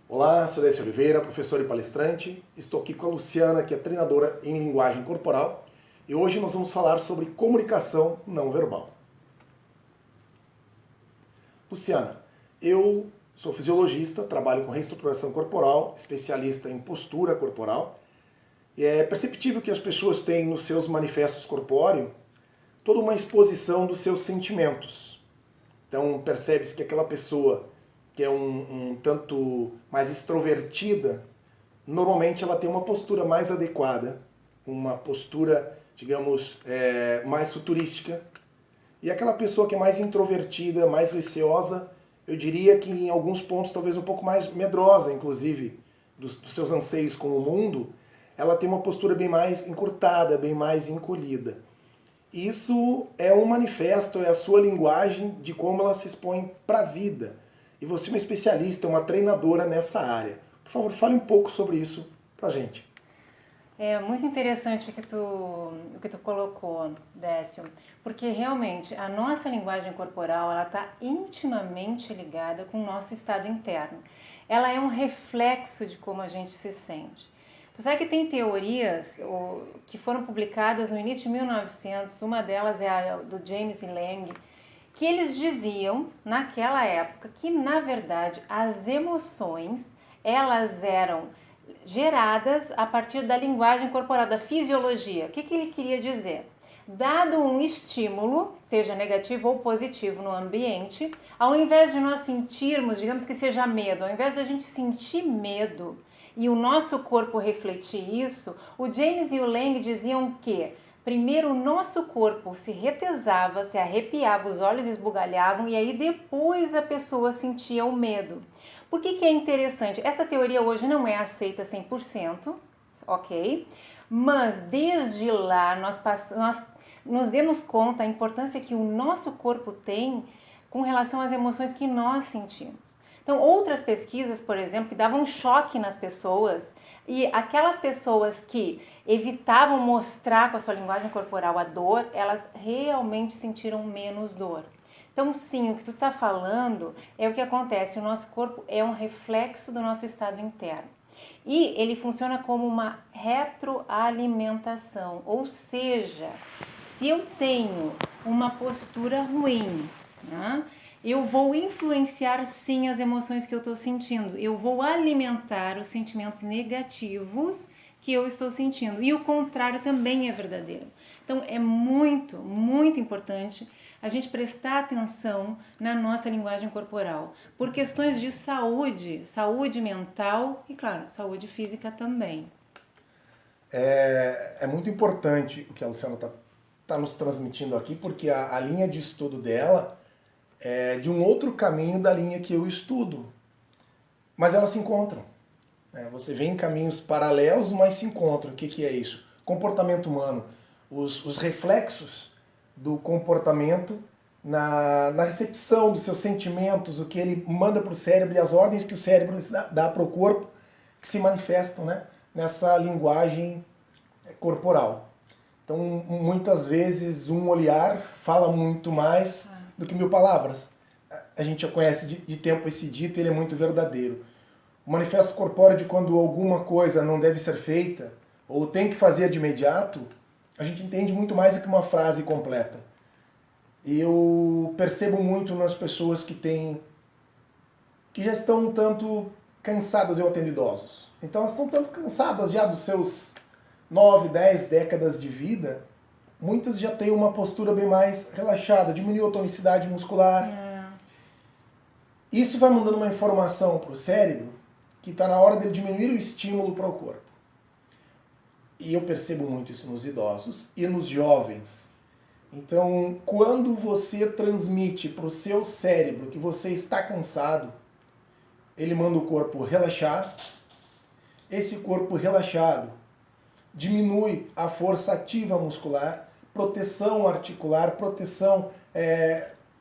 Olá, sou Décio Oliveira, professor e palestrante. Estou aqui com a Luciana, que é treinadora em linguagem corporal, e hoje nós vamos falar sobre comunicação não verbal. Luciana, eu sou fisiologista, trabalho com reestruturação corporal, especialista em postura corporal, e é perceptível que as pessoas têm nos seus manifestos corpóreos toda uma exposição dos seus sentimentos. Então percebe-se que aquela pessoa que é um tanto mais extrovertida, normalmente ela tem uma postura mais adequada, uma postura, digamos, mais futurística. E aquela pessoa que é mais introvertida, mais receosa, eu diria que em alguns pontos talvez um pouco mais medrosa, inclusive, dos seus anseios com o mundo, ela tem uma postura bem mais encurtada, bem mais encolhida. Isso é um manifesto, é a sua linguagem de como ela se expõe para a vida. E você é uma especialista, uma treinadora nessa área. Por favor, fale um pouco sobre isso pra gente. É muito interessante o que tu colocou, Décio, porque realmente a nossa linguagem corporal ela está intimamente ligada com o nosso estado interno. Ela é um reflexo de como a gente se sente. Tu sabe que tem teorias que foram publicadas no início de 1900, uma delas é a do James Lang, que eles diziam, naquela época, que, na verdade, as emoções, elas eram geradas a partir da linguagem corporal, da fisiologia. O que ele queria dizer? Dado um estímulo, seja negativo ou positivo no ambiente, ao invés de nós sentirmos, digamos que seja medo, ao invés de a gente sentir medo e o nosso corpo refletir isso, o James e o Lang diziam que primeiro o nosso corpo se retesava, se arrepiava, os olhos esbugalhavam e aí depois a pessoa sentia o medo. Por que é interessante? Essa teoria hoje não é aceita 100%, ok? Mas desde lá nós nos demos conta da importância que o nosso corpo tem com relação às emoções que nós sentimos. Então, outras pesquisas, por exemplo, que davam choque nas pessoas, e aquelas pessoas que evitavam mostrar com a sua linguagem corporal a dor, elas realmente sentiram menos dor. Então, sim, o que tu está falando é o que acontece. O nosso corpo é um reflexo do nosso estado interno. E ele funciona como uma retroalimentação. Ou seja, se eu tenho uma postura ruim, né, eu vou influenciar sim as emoções que eu estou sentindo. Eu vou alimentar os sentimentos negativos que eu estou sentindo. E o contrário também é verdadeiro. Então é muito, muito importante a gente prestar atenção na nossa linguagem corporal. Por questões de saúde, saúde mental e, claro, saúde física também. É muito importante o que a Luciana está nos transmitindo aqui, porque a linha de estudo dela é de um outro caminho da linha que eu estudo. Mas elas se encontram. Você vê em caminhos paralelos, mas se encontram. O que é isso? Comportamento humano. Os reflexos do comportamento na recepção dos seus sentimentos, o que ele manda para o cérebro e as ordens que o cérebro dá para o corpo, que se manifestam, né, nessa linguagem corporal. Então, muitas vezes, um olhar fala muito mais do que 1000 palavras. A gente já conhece de tempo esse dito e ele é muito verdadeiro. O manifesto corpóreo de quando alguma coisa não deve ser feita ou tem que fazer de imediato, a gente entende muito mais do que uma frase completa. E eu percebo muito nas pessoas que já estão um tanto cansadas. Eu atendo idosos. Então elas estão tanto cansadas já dos seus 9, 10 décadas de vida. Muitas já têm uma postura bem mais relaxada, diminuiu a tonicidade muscular. Isso vai mandando uma informação para o cérebro que está na hora de diminuir o estímulo para o corpo. E eu percebo muito isso nos idosos e nos jovens. Então, quando você transmite para o seu cérebro que você está cansado, ele manda o corpo relaxar. Esse corpo relaxado diminui a força ativa muscular, proteção articular, proteção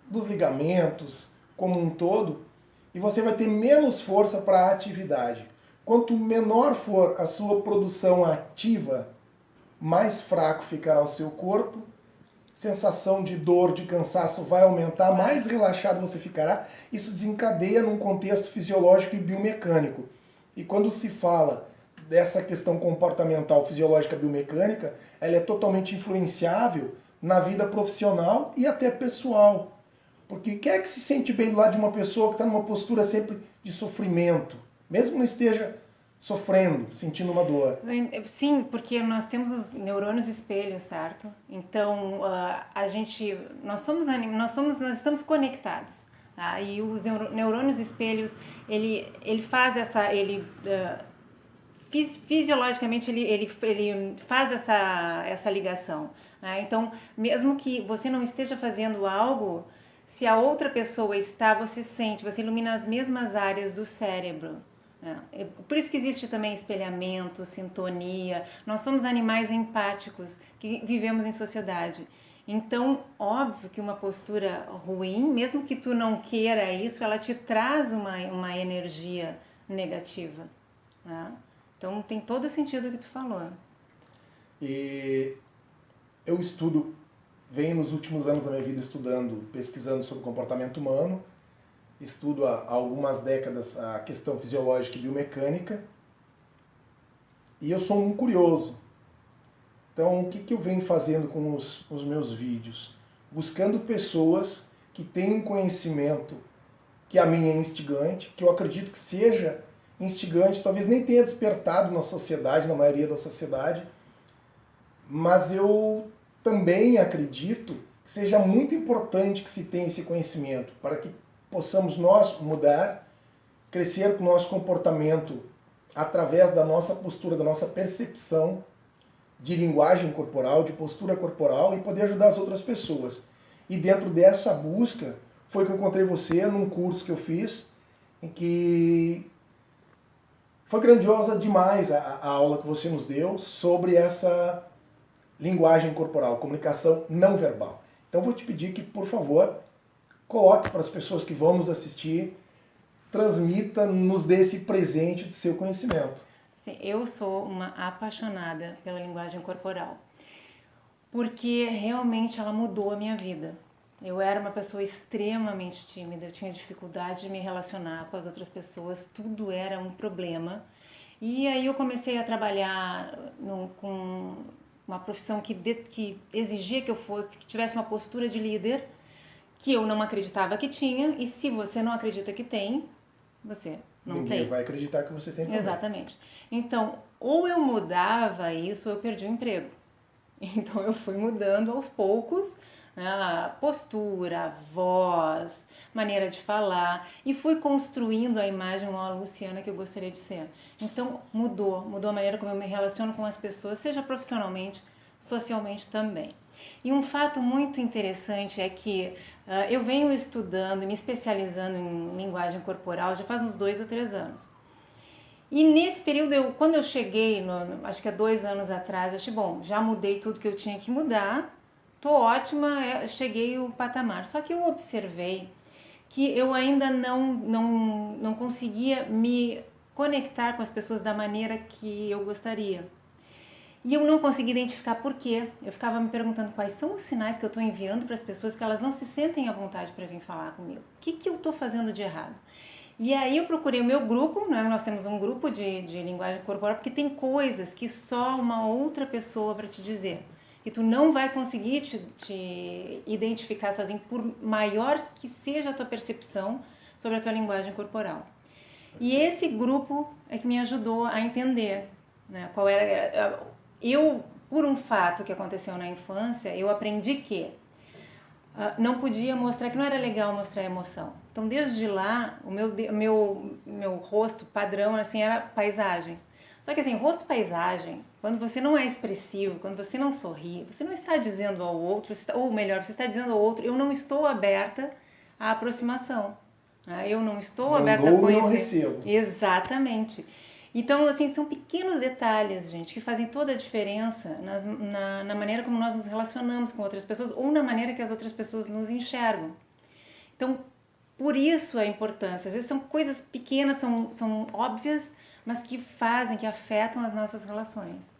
dos ligamentos como um todo, e você vai ter menos força para a atividade. Quanto menor for a sua produção ativa, mais fraco ficará o seu corpo sensação de dor, de cansaço vai aumentar, mais relaxado você ficará. Isso desencadeia num contexto fisiológico e biomecânico. E quando se fala dessa questão comportamental, fisiológica, biomecânica, ela é totalmente influenciável na vida profissional e até pessoal. Porque quem é que se sente bem do lado de uma pessoa que está numa postura sempre de sofrimento, mesmo não esteja sofrendo, sentindo uma dor? Sim, porque nós temos os neurônios espelho, certo? Então, nós estamos conectados, tá? E os neurônios espelhos, ele faz fisiologicamente ele faz essa ligação, né? Então, mesmo que você não esteja fazendo algo, se a outra pessoa está, você sente, você ilumina as mesmas áreas do cérebro. Por isso que existe também espelhamento, sintonia. Nós somos animais empáticos que vivemos em sociedade. Então, óbvio que uma postura ruim, mesmo que tu não queira isso, ela te traz uma energia negativa, né? Então, tem todo o sentido que tu falou. E eu venho nos últimos anos da minha vida estudando, pesquisando sobre comportamento humano, estudo há algumas décadas a questão fisiológica e biomecânica, e eu sou um curioso. Então, o que eu venho fazendo com os meus vídeos? Buscando pessoas que têm um conhecimento que a mim é instigante, que eu acredito que seja instigante, talvez nem tenha despertado na sociedade, na maioria da sociedade, mas eu também acredito que seja muito importante que se tenha esse conhecimento para que possamos nós mudar, crescer com o nosso comportamento através da nossa postura, da nossa percepção de linguagem corporal, de postura corporal e poder ajudar as outras pessoas. E dentro dessa busca foi que eu encontrei você num curso que eu fiz, em que foi grandiosa demais a aula que você nos deu sobre essa linguagem corporal, comunicação não verbal. Então vou te pedir que, por favor, coloque para as pessoas que vão nos assistir, transmita, nos dê esse presente de seu conhecimento. Sim, eu sou uma apaixonada pela linguagem corporal, porque realmente ela mudou a minha vida. Eu era uma pessoa extremamente tímida, eu tinha dificuldade de me relacionar com as outras pessoas, tudo era um problema. E aí eu comecei a trabalhar com uma profissão que exigia que que tivesse uma postura de líder, que eu não acreditava que tinha, e se você não acredita que tem, você não Ninguém tem. vai acreditar que você tem também. Exatamente. Então, ou eu mudava isso, ou eu perdi o emprego. Então eu fui mudando aos poucos, né, a postura, a voz, maneira de falar, e fui construindo a imagem, a Luciana que eu gostaria de ser. Então mudou a maneira como eu me relaciono com as pessoas, seja profissionalmente, socialmente também. E um fato muito interessante é que eu venho estudando e me especializando em linguagem corporal já faz uns 2 a 3 anos. E nesse período, quando eu cheguei, acho que há 2 anos atrás, eu achei, bom, já mudei tudo que eu tinha que mudar, tô ótima, cheguei o patamar. Só que eu observei que eu ainda não conseguia me conectar com as pessoas da maneira que eu gostaria. E eu não conseguia identificar por quê. Eu ficava me perguntando quais são os sinais que eu estou enviando para as pessoas que elas não se sentem à vontade para vir falar comigo. O que eu estou fazendo de errado? E aí eu procurei o meu grupo, né? Nós temos um grupo de linguagem corporal, porque tem coisas que só uma outra pessoa para te dizer. E tu não vai conseguir te identificar sozinho, por maior que seja a tua percepção sobre a tua linguagem corporal. E esse grupo é que me ajudou a entender, né, qual era... por um fato que aconteceu na infância, eu aprendi que não podia mostrar, que não era legal mostrar emoção. Então, desde lá, o meu rosto padrão assim, era paisagem. Só que assim, rosto paisagem, quando você não é expressivo, quando você não sorri, você não está dizendo ao outro, ou melhor, você está dizendo ao outro, eu não estou aberta à aproximação. Eu não estou aberta a conhecer. Não recebo. Exatamente. Então, assim, são pequenos detalhes, gente, que fazem toda a diferença na maneira como nós nos relacionamos com outras pessoas ou na maneira que as outras pessoas nos enxergam. Então, por isso a importância. Às vezes são coisas pequenas, são óbvias, mas que fazem, que afetam as nossas relações.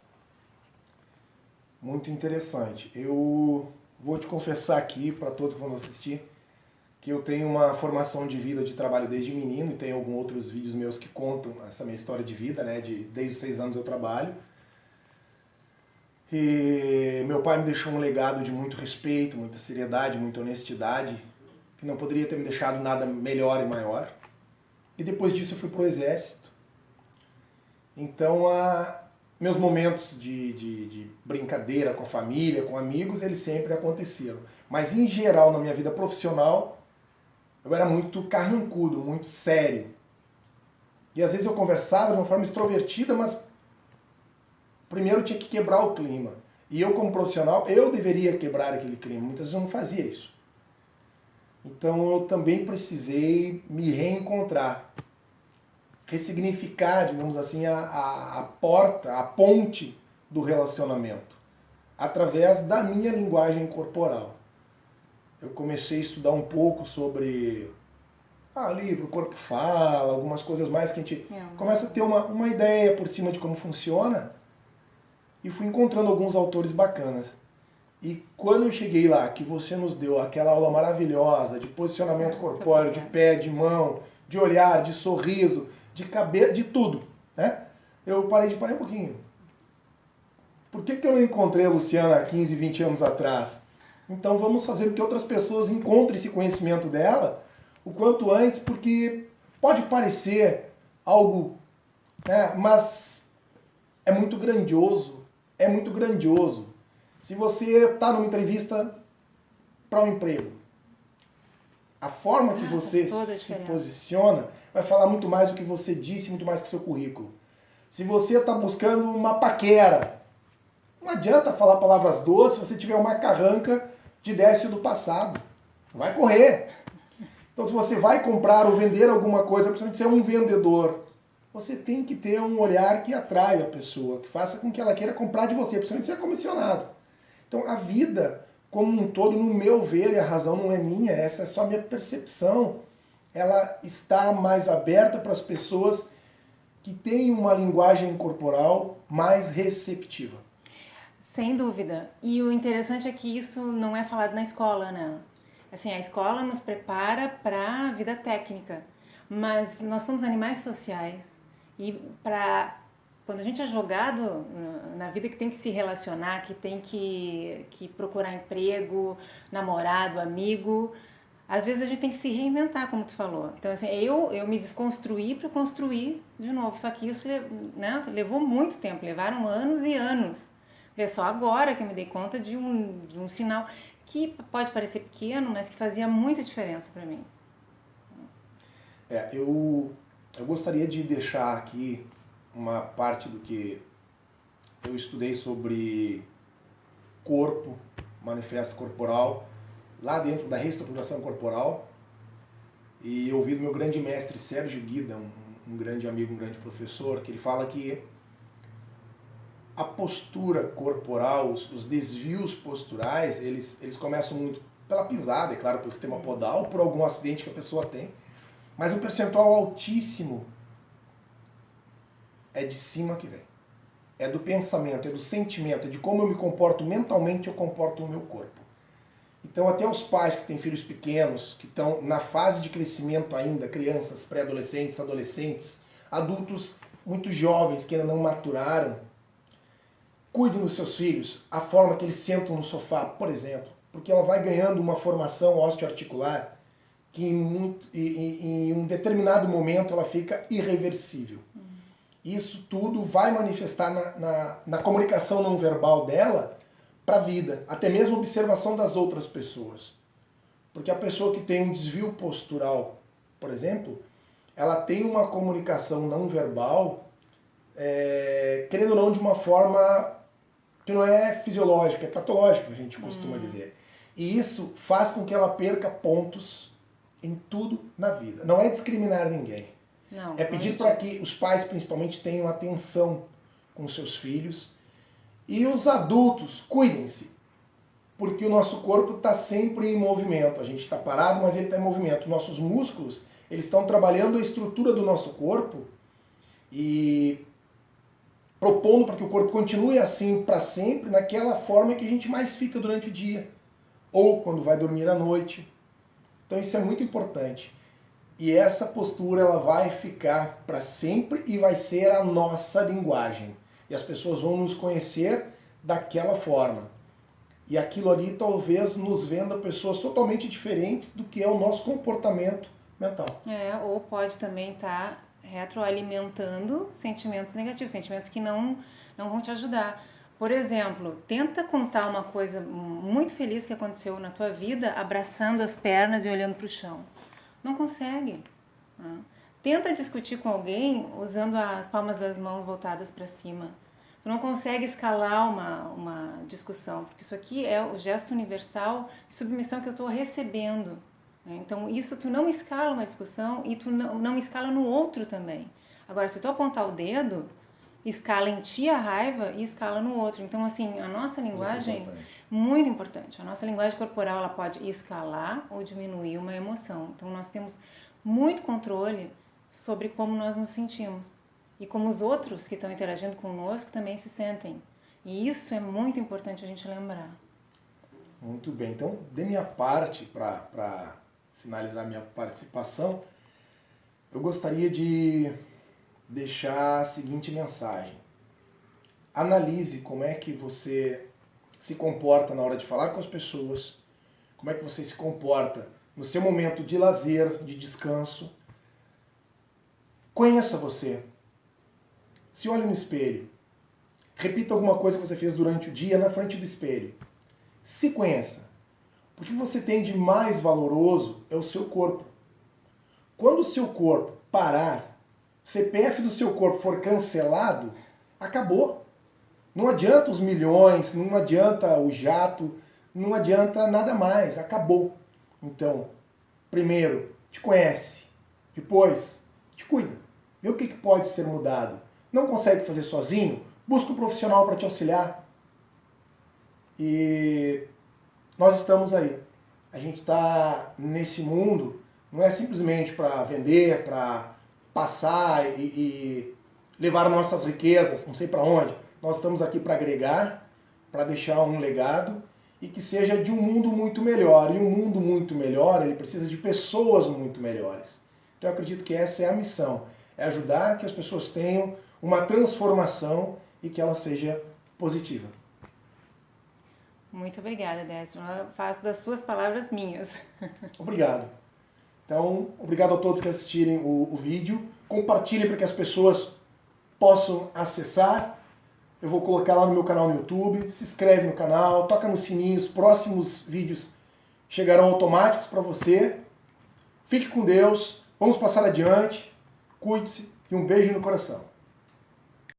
Muito interessante. Eu vou te confessar aqui, para todos que vão assistir, que eu tenho uma formação de vida de trabalho desde menino, e tem alguns outros vídeos meus que contam essa minha história de vida, né? Desde os 6 anos eu trabalho. E meu pai me deixou um legado de muito respeito, muita seriedade, muita honestidade, que não poderia ter me deixado nada melhor e maior. E depois disso eu fui pro exército. Então, meus momentos de brincadeira com a família, com amigos, eles sempre aconteceram. Mas, em geral, na minha vida profissional, eu era muito carrancudo, muito sério. E às vezes eu conversava de uma forma extrovertida, mas primeiro eu tinha que quebrar o clima. E eu, como profissional, eu deveria quebrar aquele clima. Muitas vezes eu não fazia isso. Então eu também precisei me reencontrar. Ressignificar, digamos assim, a porta, a ponte do relacionamento. Através da minha linguagem corporal. Eu comecei a estudar um pouco sobre livro, o corpo fala, algumas coisas mais que a gente começa a ter uma ideia por cima de como funciona. E fui encontrando alguns autores bacanas. E quando eu cheguei lá, que você nos deu aquela aula maravilhosa de posicionamento corpóreo, de pé, de mão, de olhar, de sorriso, de cabeça, de tudo, né? Eu parei um pouquinho. Por que eu não encontrei a Luciana há 15, 20 anos atrás? Então vamos fazer com que outras pessoas encontrem esse conhecimento dela o quanto antes, porque pode parecer algo, né, mas é muito grandioso. É muito grandioso. Se você está numa entrevista para um emprego, a forma que você se posiciona vai falar muito mais do que você disse, muito mais que o seu currículo. Se você está buscando uma paquera, não adianta falar palavras doces se você tiver uma carranca de Décio do passado. Vai correr. Então, se você vai comprar ou vender alguma coisa, principalmente ser um vendedor, você tem que ter um olhar que atrai a pessoa, que faça com que ela queira comprar de você, principalmente se é comissionado. Então, a vida como um todo, no meu ver, e a razão não é minha, essa é só a minha percepção, ela está mais aberta para as pessoas que têm uma linguagem corporal mais receptiva. Sem dúvida. E o interessante é que isso não é falado na escola, né? Assim, a escola nos prepara para a vida técnica, mas nós somos animais sociais e quando a gente é jogado na vida que tem que se relacionar, que tem que procurar emprego, namorado, amigo, às vezes a gente tem que se reinventar, como tu falou. Então, assim, eu me desconstruí para construir de novo. Só que isso, né, levou muito tempo, levaram anos e anos. É só agora que eu me dei conta de um sinal que pode parecer pequeno, mas que fazia muita diferença para mim. Eu gostaria de deixar aqui uma parte do que eu estudei sobre corpo, manifesto corporal, lá dentro da reestruturação corporal, e eu ouvi do meu grande mestre Sérgio Guida, um grande amigo, um grande professor, que ele fala que a postura corporal, os desvios posturais, eles começam muito pela pisada, é claro, pelo sistema podal, por algum acidente que a pessoa tem, mas um percentual altíssimo é de cima que vem. É do pensamento, é do sentimento, é de como eu me comporto mentalmente, eu comporto o meu corpo. Então, até os pais que têm filhos pequenos, que estão na fase de crescimento ainda, crianças, pré-adolescentes, adolescentes, adultos muito jovens que ainda não maturaram, cuide dos seus filhos, a forma que eles sentam no sofá, por exemplo, porque ela vai ganhando uma formação osteoarticular que em um determinado momento ela fica irreversível. Isso tudo vai manifestar na comunicação não verbal dela para a vida, até mesmo observação das outras pessoas. Porque a pessoa que tem um desvio postural, por exemplo, ela tem uma comunicação não verbal, querendo ou não, de uma forma que não é fisiológica, é patológica, a gente costuma dizer. E isso faz com que ela perca pontos em tudo na vida. Não é discriminar ninguém. Não, é pedir para que os pais, principalmente, tenham atenção com os seus filhos. E os adultos, cuidem-se. Porque o nosso corpo está sempre em movimento. A gente está parado, mas ele está em movimento. Nossos músculos, eles estão trabalhando a estrutura do nosso corpo e propondo para que o corpo continue assim para sempre, naquela forma que a gente mais fica durante o dia. ou quando vai dormir à noite. Então isso é muito importante. E essa postura ela vai ficar para sempre e vai ser a nossa linguagem. E as pessoas vão nos conhecer daquela forma. E aquilo ali talvez nos venda pessoas totalmente diferentes do que é o nosso comportamento mental. Ou pode também estar retroalimentando sentimentos negativos, sentimentos que não vão te ajudar. Por exemplo, tenta contar uma coisa muito feliz que aconteceu na tua vida abraçando as pernas e olhando para o chão. Não consegue. Tenta discutir com alguém usando as palmas das mãos voltadas para cima. Tu não consegue escalar uma discussão, porque isso aqui é o gesto universal de submissão que eu estou recebendo. Então, isso tu não escala uma discussão e tu não escala no outro também. Agora, se tu apontar o dedo, escala em ti a raiva e escala no outro. Então, assim, a nossa linguagem, muito importante. A nossa linguagem corporal, ela pode escalar ou diminuir uma emoção. Então, nós temos muito controle sobre como nós nos sentimos. E como os outros que estão interagindo conosco também se sentem. E isso é muito importante a gente lembrar. Muito bem. Então, de minha parte, para finalizar minha participação, eu gostaria de deixar a seguinte mensagem. Analise como é que você se comporta na hora de falar com as pessoas, como é que você se comporta no seu momento de lazer, de descanso. Conheça você. Se olhe no espelho. Repita alguma coisa que você fez durante o dia na frente do espelho. Se conheça. O que você tem de mais valoroso é o seu corpo. Quando o seu corpo parar, o CPF do seu corpo for cancelado, acabou. Não adianta os milhões, não adianta o jato, não adianta nada mais, acabou. Então, primeiro, te conhece. Depois, te cuida. Vê o que pode ser mudado. Não consegue fazer sozinho? Busca um profissional para te auxiliar. E nós estamos aí. A gente está nesse mundo, não é simplesmente para vender, para passar e levar nossas riquezas, não sei para onde. Nós estamos aqui para agregar, para deixar um legado e que seja de um mundo muito melhor. E um mundo muito melhor, ele precisa de pessoas muito melhores. Então eu acredito que essa é a missão, é ajudar que as pessoas tenham uma transformação e que ela seja positiva. Muito obrigada, Décio. Eu faço das suas palavras minhas. Obrigado. Então, obrigado a todos que assistirem o vídeo. Compartilhem para que as pessoas possam acessar. Eu vou colocar lá no meu canal no YouTube. Se inscreve no canal, toca no sininho. Os próximos vídeos chegarão automáticos para você. Fique com Deus. Vamos passar adiante. Cuide-se e um beijo no coração.